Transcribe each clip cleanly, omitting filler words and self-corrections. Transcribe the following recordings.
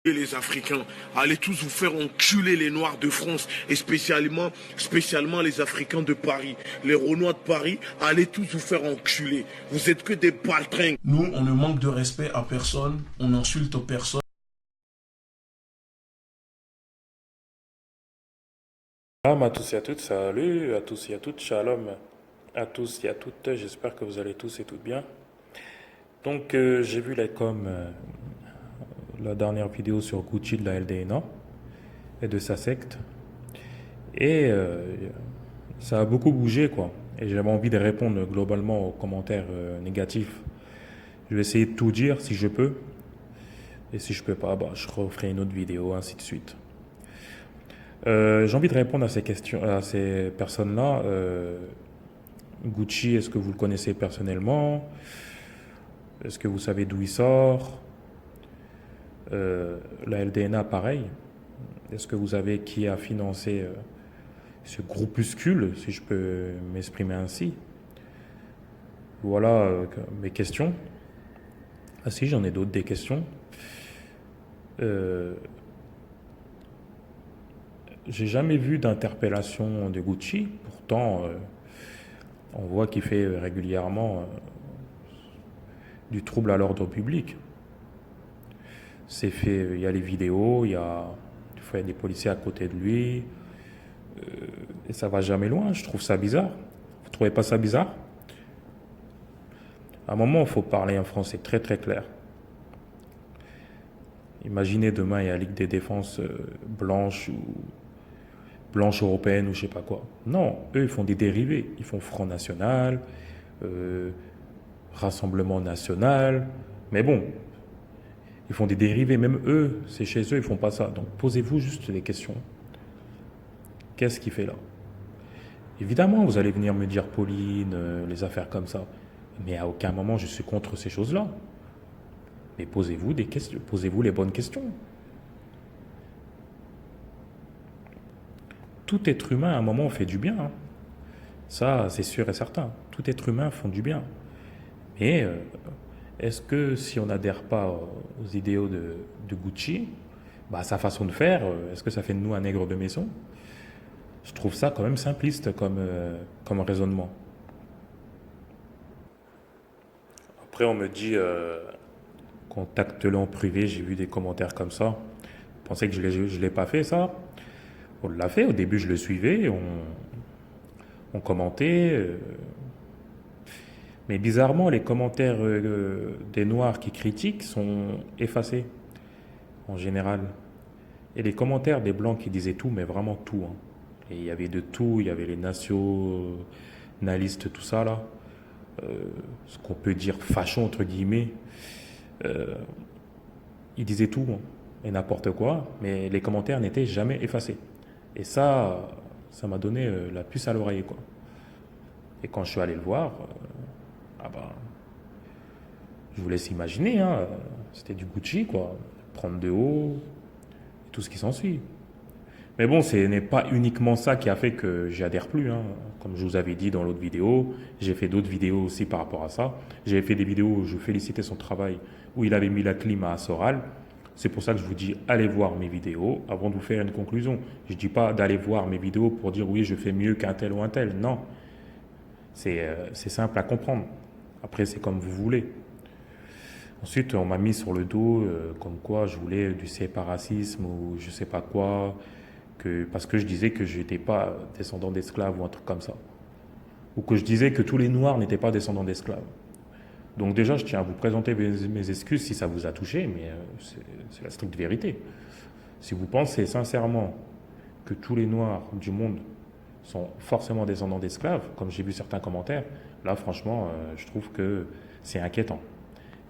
Les Africains, allez tous vous faire enculer les Noirs de France et spécialement les Africains de Paris, les Renois de Paris, allez tous vous faire enculer. Vous êtes que des baltringues. Nous, on ne manque de respect à personne, on n'insulte personne. Shalom à tous et à toutes, salut à tous et à toutes, shalom à tous et à toutes, j'espère que vous allez tous et toutes bien. Donc j'ai vu la dernière vidéo sur Gucci de la LDNA et de sa secte et ça a beaucoup bougé quoi. Et j'avais envie de répondre globalement aux commentaires négatifs. Je vais essayer de tout dire si je peux et si je peux pas, bah, je referai une autre vidéo, ainsi de suite. J'ai envie de répondre à ces questions, à ces personnes-là. Gucci, est-ce que vous le connaissez personnellement? Est-ce que vous savez d'où il sort? La LDNA, pareil. Est-ce que vous savez qui a financé ce groupuscule, si je peux m'exprimer ainsi? Voilà mes questions. Ah si, j'en ai d'autres, des questions. J'ai jamais vu d'interpellation de Gucci. Pourtant, on voit qu'il fait régulièrement du trouble à l'ordre public. C'est fait, il y a les vidéos, il y a des policiers à côté de lui, et ça va jamais loin. Je trouve ça bizarre. Vous trouvez pas ça bizarre? À un moment, il faut parler un français très très clair. Imaginez demain, il y a la Ligue des défenses blanche ou blanche européenne ou je sais pas quoi. Non, eux, ils font des dérivés. Ils font Front National, Rassemblement National. Mais bon, ils font des dérivés. Même eux, c'est chez eux, ils font pas ça. Donc posez-vous juste des questions. Qu'est-ce qu'il fait là? Évidemment, vous allez venir me dire Pauline, les affaires comme ça. Mais à aucun moment, je suis contre ces choses-là. Mais posez-vous des questions, posez-vous les bonnes questions. Tout être humain, à un moment, fait du bien. Hein. Ça, c'est sûr et certain. Tout être humain font du bien. Mais est-ce que si on n'adhère pas aux idéaux de Gucci, bah, sa façon de faire, est-ce que ça fait de nous un nègre de maison? Je trouve ça quand même simpliste comme raisonnement. Après, on me dit, contacte-le en privé, j'ai vu des commentaires comme ça. Vous pensez que je ne l'ai pas fait, ça? On l'a fait, au début, je le suivais, on commentait. Mais bizarrement, les commentaires des Noirs qui critiquent sont effacés, en général. Et les commentaires des Blancs qui disaient tout, mais vraiment tout. Hein. Et il y avait de tout, il y avait les nationalistes, tout ça, là. Ce qu'on peut dire facho, entre guillemets. Ils disaient tout, hein, et n'importe quoi, mais les commentaires n'étaient jamais effacés. Et ça m'a donné la puce à l'oreille, quoi. Et quand je suis allé le voir, ah bah, je vous laisse imaginer, hein, c'était du Gucci, quoi. Prendre de haut, et tout ce qui s'ensuit. Mais bon, ce n'est pas uniquement ça qui a fait que j'y adhère plus. Hein. Comme je vous avais dit dans l'autre vidéo, j'ai fait d'autres vidéos aussi par rapport à ça. J'ai fait des vidéos où je félicitais son travail, où il avait mis la clim à Soral. C'est pour ça que je vous dis, allez voir mes vidéos avant de vous faire une conclusion. Je ne dis pas d'aller voir mes vidéos pour dire oui, je fais mieux qu'un tel ou un tel. Non, c'est simple à comprendre. Après, c'est comme vous voulez. Ensuite, on m'a mis sur le dos comme quoi je voulais du séparatisme ou je sais pas quoi, parce que je disais que je n'étais pas descendant d'esclaves ou un truc comme ça. Ou que je disais que tous les Noirs n'étaient pas descendants d'esclaves. Donc déjà, je tiens à vous présenter mes excuses si ça vous a touché, mais c'est la stricte vérité. Si vous pensez sincèrement que tous les Noirs du monde sont forcément descendants d'esclaves, comme j'ai vu certains commentaires, là franchement, je trouve que c'est inquiétant.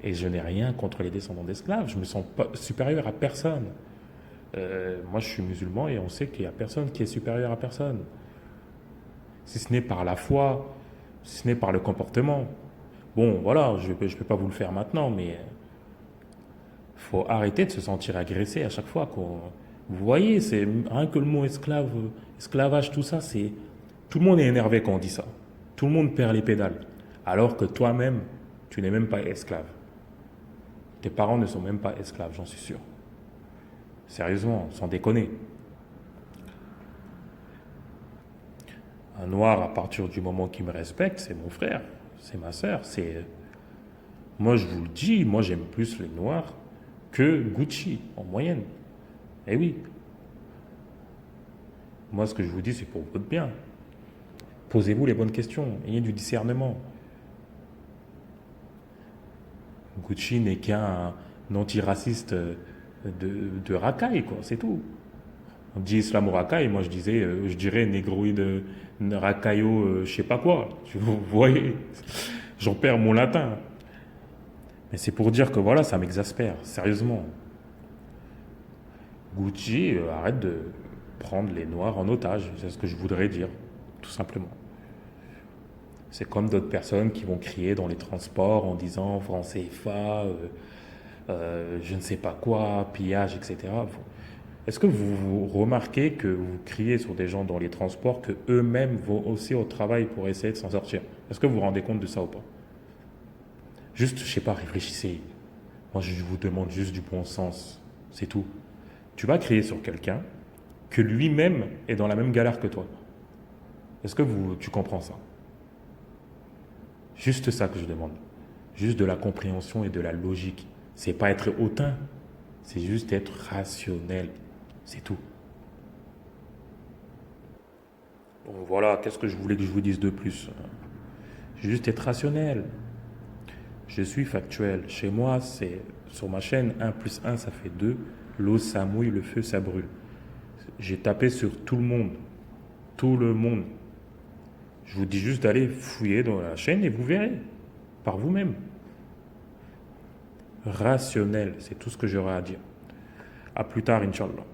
Et je n'ai rien contre les descendants d'esclaves, je me sens pas supérieur à personne. Moi je suis musulman et on sait qu'il n'y a personne qui est supérieur à personne. Si ce n'est par la foi, si ce n'est par le comportement. Bon, voilà, je ne peux pas vous le faire maintenant, mais il faut arrêter de se sentir agressé à chaque fois. Vous voyez, c'est rien que le mot esclave, esclavage, tout ça, c'est tout le monde est énervé quand on dit ça. Tout le monde perd les pédales. Alors que toi-même, tu n'es même pas esclave. Tes parents ne sont même pas esclaves, j'en suis sûr. Sérieusement, sans déconner. Un noir, à partir du moment qu'il me respecte, c'est mon frère, c'est ma sœur. Moi, je vous le dis, moi j'aime plus les noirs que Gucci, en moyenne. Eh oui. Moi, ce que je vous dis, c'est pour votre bien. Posez-vous les bonnes questions, ayez du discernement. Gucci n'est qu'un antiraciste de racaille, quoi, c'est tout. On dit islamo-racaille, moi je dirais négroïde, racaillot, je sais pas quoi. Vous voyez, j'en perds mon latin. Mais c'est pour dire que voilà, ça m'exaspère, sérieusement. Gucci, arrête de prendre les Noirs en otage, c'est ce que je voudrais dire, tout simplement. C'est comme d'autres personnes qui vont crier dans les transports en disant franc CFA, je ne sais pas quoi, pillage, etc. Est-ce que vous remarquez que vous criez sur des gens dans les transports que eux-mêmes vont aussi au travail pour essayer de s'en sortir? Est-ce que vous vous rendez compte de ça ou pas? Juste, je sais pas, réfléchissez. Moi, je vous demande juste du bon sens. C'est tout. Tu vas crier sur quelqu'un que lui-même est dans la même galère que toi. Est-ce que tu comprends ça? Juste ça que je demande. Juste de la compréhension et de la logique. C'est pas être hautain, c'est juste être rationnel. C'est tout. Bon voilà, qu'est-ce que je voulais que je vous dise de plus? Juste être rationnel. Je suis factuel. Chez moi, c'est sur ma chaîne 1 plus 1, ça fait 2. L'eau, ça mouille, le feu, ça brûle. J'ai tapé sur tout le monde. Tout le monde. Je vous dis juste d'aller fouiller dans la chaîne et vous verrez. Par vous-même. Rationnel, c'est tout ce que j'aurai à dire. À plus tard, Inch'Allah.